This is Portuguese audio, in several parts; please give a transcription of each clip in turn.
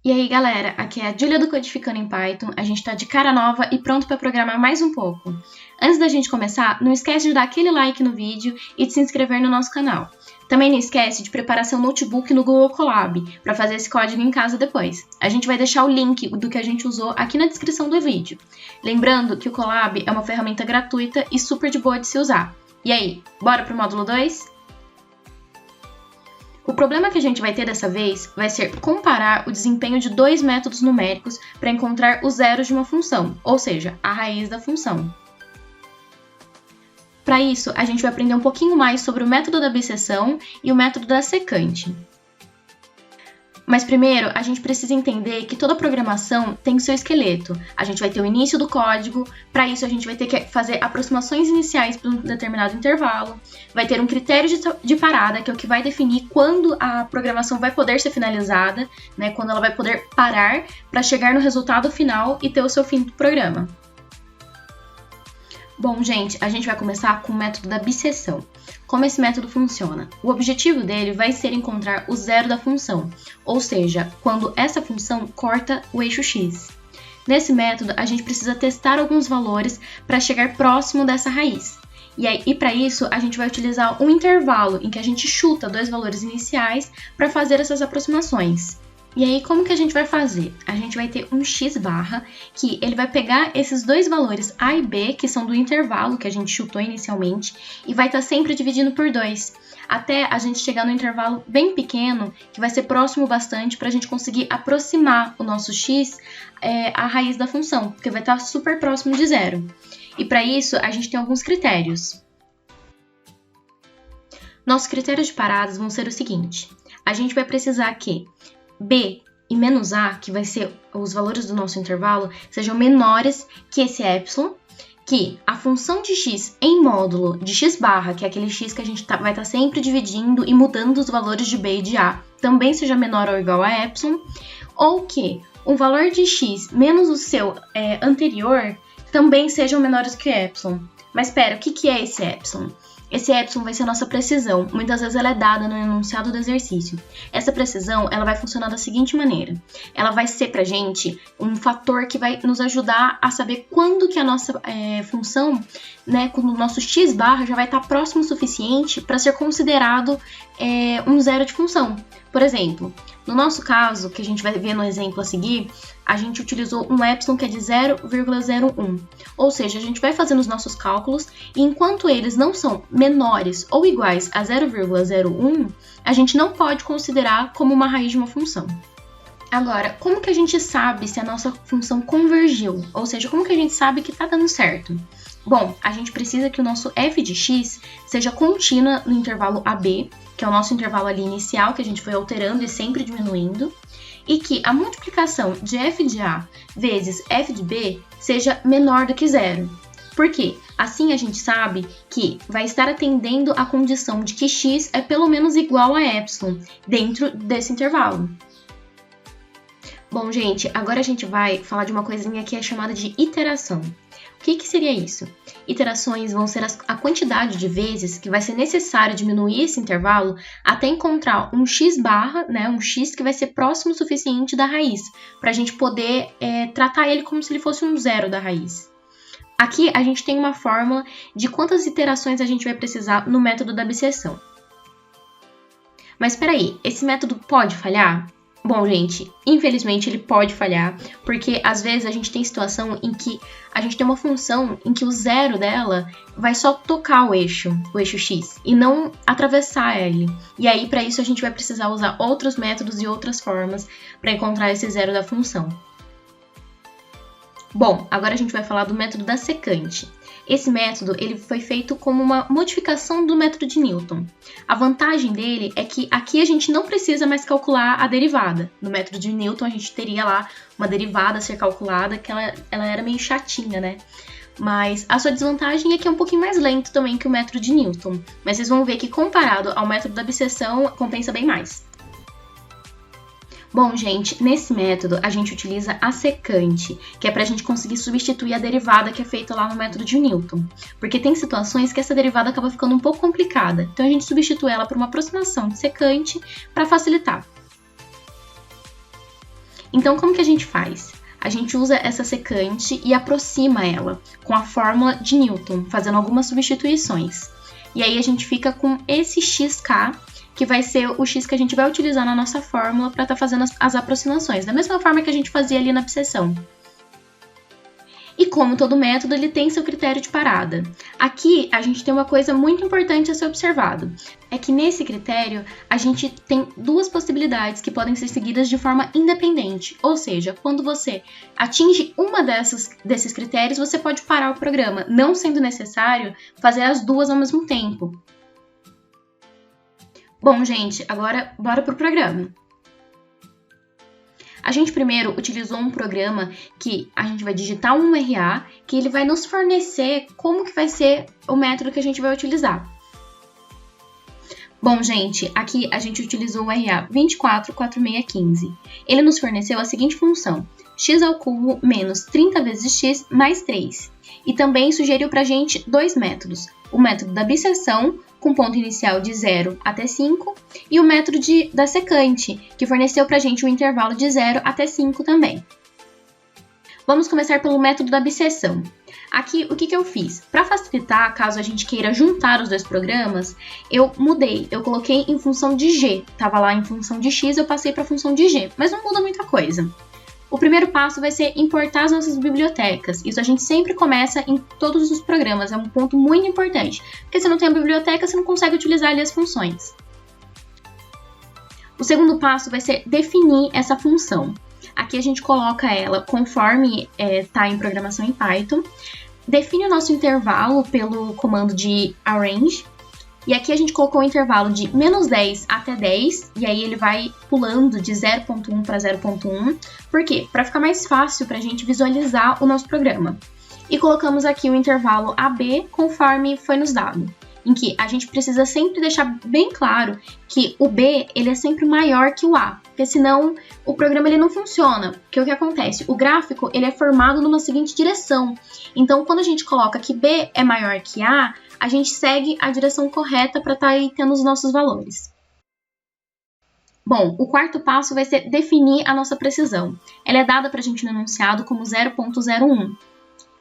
E aí, galera, aqui é a Júlia do Codificando em Python. A gente tá de cara nova e pronto para programar mais um pouco. Antes da gente começar, não esquece de dar aquele like no vídeo e de se inscrever no nosso canal. Também não esquece de preparar seu notebook no Google Colab para fazer esse código em casa depois. A gente vai deixar o link do que a gente usou aqui na descrição do vídeo. Lembrando que o Colab é uma ferramenta gratuita e super de boa de se usar. E aí, bora pro módulo 2? O problema que a gente vai ter dessa vez vai ser comparar o desempenho de dois métodos numéricos para encontrar os zeros de uma função, ou seja, a raiz da função. Para isso, a gente vai aprender um pouquinho mais sobre o método da biseção e o método da secante. Mas primeiro, a gente precisa entender que toda programação tem seu esqueleto. A gente vai ter o início do código, para isso a gente vai ter que fazer aproximações iniciais para um determinado intervalo, vai ter um critério de parada, que é o que vai definir quando a programação vai poder ser finalizada, né, quando ela vai poder parar para chegar no resultado final e ter o seu fim do programa. Bom, gente, a gente vai começar com o método da biseção. Como esse método funciona? O objetivo dele vai ser encontrar o zero da função, ou seja, quando essa função corta o eixo x. Nesse método, a gente precisa testar alguns valores para chegar próximo dessa raiz. E para isso, a gente vai utilizar um intervalo em que a gente chuta dois valores iniciais para fazer essas aproximações. E aí, como que a gente vai fazer? A gente vai ter um x barra, que ele vai pegar esses dois valores a e b, que são do intervalo que a gente chutou inicialmente, e vai estar sempre dividindo por 2, até a gente chegar no intervalo bem pequeno, que vai ser próximo bastante para a gente conseguir aproximar o nosso x à raiz da função, porque vai estar super próximo de zero. E para isso, a gente tem alguns critérios. Nossos critérios de paradas vão ser o seguinte: a gente vai precisar que b e menos a, que vai ser os valores do nosso intervalo, sejam menores que esse epsilon, que a função de x em módulo de x barra, que é aquele x que a gente vai estar sempre dividindo e mudando os valores de b e de a, também seja menor ou igual a epsilon, ou que o valor de x menos o seu anterior também sejam menores que epsilon. Mas espera, o que é esse epsilon? Esse epsilon vai ser a nossa precisão, muitas vezes ela é dada no enunciado do exercício. Essa precisão ela vai funcionar da seguinte maneira: ela vai ser pra gente um fator que vai nos ajudar a saber quando que a nossa função, né, quando o nosso x barra já vai estar próximo o suficiente para ser considerado um zero de função. Por exemplo, no nosso caso, que a gente vai ver no exemplo a seguir, a gente utilizou um epsilon que é de 0,01. Ou seja, a gente vai fazendo os nossos cálculos e enquanto eles não são menores ou iguais a 0,01, a gente não pode considerar como uma raiz de uma função. Agora, como que a gente sabe se a nossa função convergiu? Ou seja, como que a gente sabe que está dando certo? Bom, a gente precisa que o nosso f de x seja contínua no intervalo AB, que é o nosso intervalo ali inicial, que a gente foi alterando e sempre diminuindo, e que a multiplicação de f de a vezes f de b seja menor do que zero. Por quê? Assim a gente sabe que vai estar atendendo a condição de que x é pelo menos igual a epsilon dentro desse intervalo. Bom, gente, agora a gente vai falar de uma coisinha que é chamada de iteração. O que seria isso? Iterações vão ser a quantidade de vezes que vai ser necessário diminuir esse intervalo até encontrar um x barra, né, um x que vai ser próximo o suficiente da raiz, para a gente poder tratar ele como se ele fosse um zero da raiz. Aqui a gente tem uma fórmula de quantas iterações a gente vai precisar no método da biseção. Mas espera aí, esse método pode falhar? Bom, gente, infelizmente ele pode falhar, porque às vezes a gente tem situação em que a gente tem uma função em que o zero dela vai só tocar o eixo x, e não atravessar ele. E aí, para isso, a gente vai precisar usar outros métodos e outras formas para encontrar esse zero da função. Bom, agora a gente vai falar do método da secante. Esse método ele foi feito como uma modificação do método de Newton. A vantagem dele é que aqui a gente não precisa mais calcular a derivada. No método de Newton a gente teria lá uma derivada a ser calculada, que ela era meio chatinha, né? Mas a sua desvantagem é que é um pouquinho mais lento também que o método de Newton. Mas vocês vão ver que comparado ao método da biseção, compensa bem mais. Bom, gente, nesse método a gente utiliza a secante, que é para a gente conseguir substituir a derivada que é feita lá no método de Newton. Porque tem situações que essa derivada acaba ficando um pouco complicada, então a gente substitui ela por uma aproximação de secante para facilitar. Então, como que a gente faz? A gente usa essa secante e aproxima ela com a fórmula de Newton, fazendo algumas substituições. E aí a gente fica com esse xk, que vai ser o x que a gente vai utilizar na nossa fórmula para estar fazendo as aproximações, da mesma forma que a gente fazia ali na abscissão. E como todo método, ele tem seu critério de parada. Aqui, a gente tem uma coisa muito importante a ser observado. É que nesse critério, a gente tem duas possibilidades que podem ser seguidas de forma independente. Ou seja, quando você atinge uma desses critérios, você pode parar o programa, não sendo necessário fazer as duas ao mesmo tempo. Bom, gente, agora bora pro programa. A gente primeiro utilizou um programa que a gente vai digitar um RA, que ele vai nos fornecer como que vai ser o método que a gente vai utilizar. Bom, gente, aqui a gente utilizou o RA 244615. Ele nos forneceu a seguinte função: x ao cubo menos 30 vezes x mais 3. E também sugeriu para a gente dois métodos: o método da bisseção, com ponto inicial de 0 até 5, e o método da secante, que forneceu para a gente um intervalo de 0 até 5 também. Vamos começar pelo método da bisseção. Aqui, o que eu fiz? Para facilitar, caso a gente queira juntar os dois programas, eu mudei, eu coloquei em função de g. Estava lá em função de x, eu passei para a função de g, mas não muda muita coisa. O primeiro passo vai ser importar as nossas bibliotecas. Isso a gente sempre começa em todos os programas, é um ponto muito importante. Porque se não tem a biblioteca, você não consegue utilizar ali as funções. O segundo passo vai ser definir essa função. Aqui a gente coloca ela conforme está em programação em Python. Define o nosso intervalo pelo comando de arrange. E aqui a gente colocou o intervalo de menos 10 até 10, e aí ele vai pulando de 0.1 para 0.1. Por quê? Para ficar mais fácil para a gente visualizar o nosso programa. E colocamos aqui o intervalo AB conforme foi nos dado, em que a gente precisa sempre deixar bem claro que o B ele é sempre maior que o A, porque senão o programa ele não funciona. Porque o que acontece? O gráfico ele é formado numa seguinte direção. Então, quando a gente coloca que B é maior que a gente segue a direção correta para estar aí tendo os nossos valores. Bom, o quarto passo vai ser definir a nossa precisão. Ela é dada para a gente no enunciado como 0.01.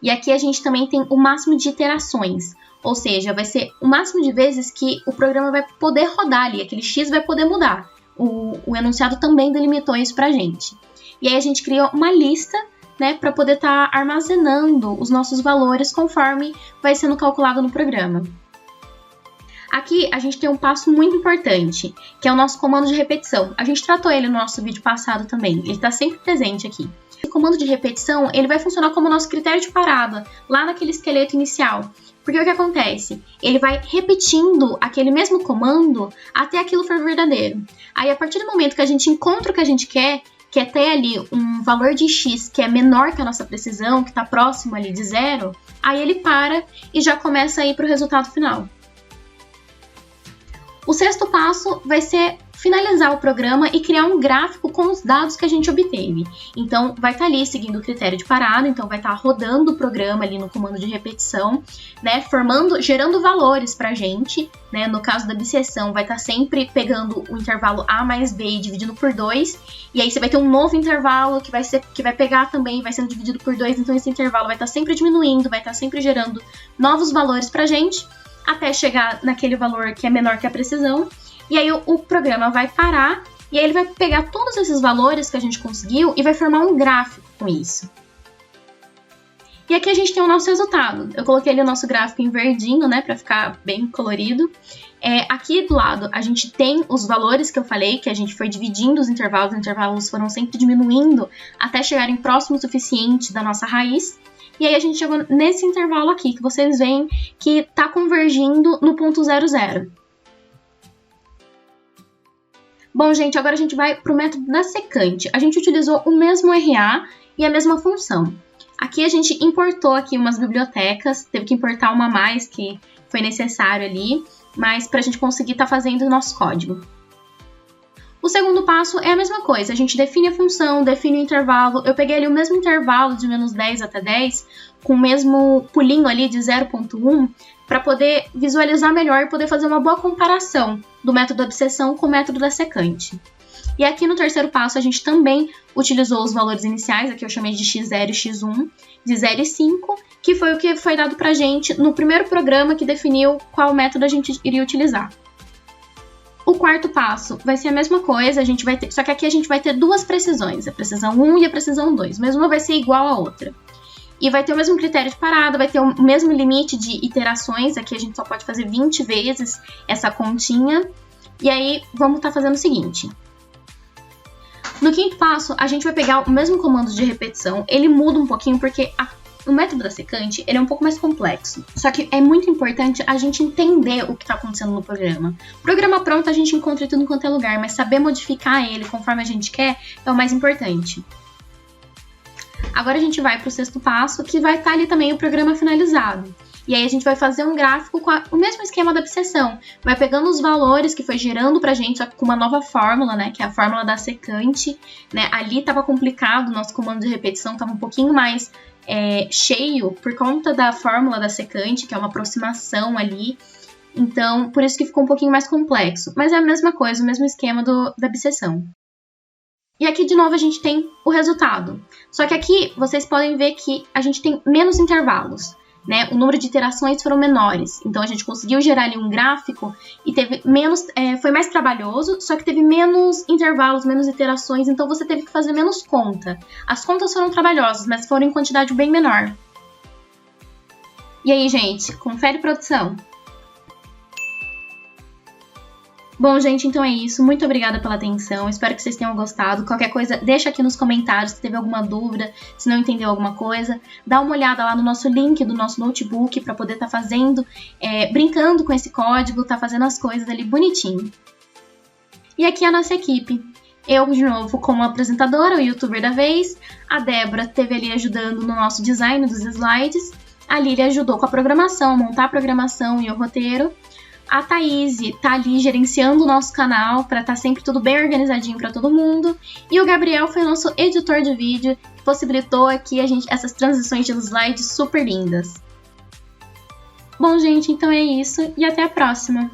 E aqui a gente também tem o máximo de iterações, ou seja, vai ser o máximo de vezes que o programa vai poder rodar ali, aquele x vai poder mudar. O enunciado também delimitou isso para a gente. E aí a gente criou uma lista, né, para poder estar armazenando os nossos valores conforme vai sendo calculado no programa. Aqui a gente tem um passo muito importante, que é o nosso comando de repetição. A gente tratou ele no nosso vídeo passado também, ele está sempre presente aqui. O comando de repetição ele vai funcionar como nosso critério de parada, lá naquele esqueleto inicial. Porque o que acontece? Ele vai repetindo aquele mesmo comando até aquilo for verdadeiro. Aí, a partir do momento que a gente encontra o que a gente quer, que é ter ali um valor de x que é menor que a nossa precisão, que está próximo ali de 0, aí ele para e já começa a ir para o resultado final. O sexto passo vai ser finalizar o programa e criar um gráfico com os dados que a gente obteve. Então, vai estar ali seguindo o critério de parada, então vai estar rodando o programa ali no comando de repetição, né, gerando valores para a gente, né, no caso da bisseção, vai estar sempre pegando o intervalo A mais B e dividindo por 2, e aí você vai ter um novo intervalo que vai pegar também, vai sendo dividido por 2, então esse intervalo vai estar sempre diminuindo, vai estar sempre gerando novos valores para a gente, até chegar naquele valor que é menor que a precisão. E aí o programa vai parar e aí ele vai pegar todos esses valores que a gente conseguiu e vai formar um gráfico com isso. E aqui a gente tem o nosso resultado. Eu coloquei ali o nosso gráfico em verdinho, né, para ficar bem colorido. Aqui do lado a gente tem os valores que eu falei, que a gente foi dividindo os intervalos foram sempre diminuindo até chegarem próximo o suficiente da nossa raiz. E aí a gente chegou nesse intervalo aqui, que vocês veem que está convergindo no ponto 00. Bom, gente, agora a gente vai para o método da secante. A gente utilizou o mesmo RA e a mesma função. Aqui a gente importou aqui umas bibliotecas, teve que importar uma a mais que foi necessário ali, mas para a gente conseguir estar fazendo o nosso código. O segundo passo é a mesma coisa, a gente define a função, define o intervalo. Eu peguei ali o mesmo intervalo de menos 10 até 10, com o mesmo pulinho ali de 0.1, para poder visualizar melhor e poder fazer uma boa comparação do método da abscissão com o método da secante. E aqui no terceiro passo, a gente também utilizou os valores iniciais, aqui eu chamei de x0 e x1, de 0 e 5, que foi o que foi dado pra gente no primeiro programa que definiu qual método a gente iria utilizar. O quarto passo vai ser a mesma coisa, a gente vai ter, só que aqui a gente vai ter duas precisões, a precisão 1 e a precisão 2, mas uma vai ser igual à outra. E vai ter o mesmo critério de parada, vai ter o mesmo limite de iterações, aqui a gente só pode fazer 20 vezes essa continha. E aí, vamos estar fazendo o seguinte. No quinto passo, a gente vai pegar o mesmo comando de repetição, ele muda um pouquinho porque o método da secante ele é um pouco mais complexo. Só que é muito importante a gente entender o que está acontecendo no programa. O programa pronto a gente encontra em tudo quanto é lugar, mas saber modificar ele conforme a gente quer é o mais importante. Agora a gente vai para o sexto passo, que vai estar ali também o programa finalizado. E aí a gente vai fazer um gráfico com o mesmo esquema da abscissão. Vai pegando os valores que foi gerando pra gente, só que com uma nova fórmula, né? Que é a fórmula da secante, né? Ali estava complicado, o nosso comando de repetição estava um pouquinho mais cheio por conta da fórmula da secante, que é uma aproximação ali. Então, por isso que ficou um pouquinho mais complexo. Mas é a mesma coisa, o mesmo esquema da abscissão. E aqui, de novo, a gente tem o resultado. Só que aqui, vocês podem ver que a gente tem menos intervalos, né? O número de iterações foram menores. Então, a gente conseguiu gerar ali um gráfico e teve menos... foi mais trabalhoso, só que teve menos intervalos, menos iterações. Então, você teve que fazer menos conta. As contas foram trabalhosas, mas foram em quantidade bem menor. E aí, gente? Confere produção. Bom, gente, então é isso. Muito obrigada pela atenção. Espero que vocês tenham gostado. Qualquer coisa, deixa aqui nos comentários se teve alguma dúvida, se não entendeu alguma coisa. Dá uma olhada lá no nosso link do nosso notebook para poder estar fazendo, brincando com esse código, tá fazendo as coisas ali bonitinho. E aqui é a nossa equipe. Eu, de novo, como apresentadora, o youtuber da vez. A Débora esteve ali ajudando no nosso design dos slides. A Lília ajudou com a programação, a montar a programação e o roteiro. A Thaís tá ali gerenciando o nosso canal para estar sempre tudo bem organizadinho para todo mundo. E o Gabriel foi o nosso editor de vídeo, que possibilitou aqui essas transições de slides super lindas. Bom, gente, então é isso e até a próxima!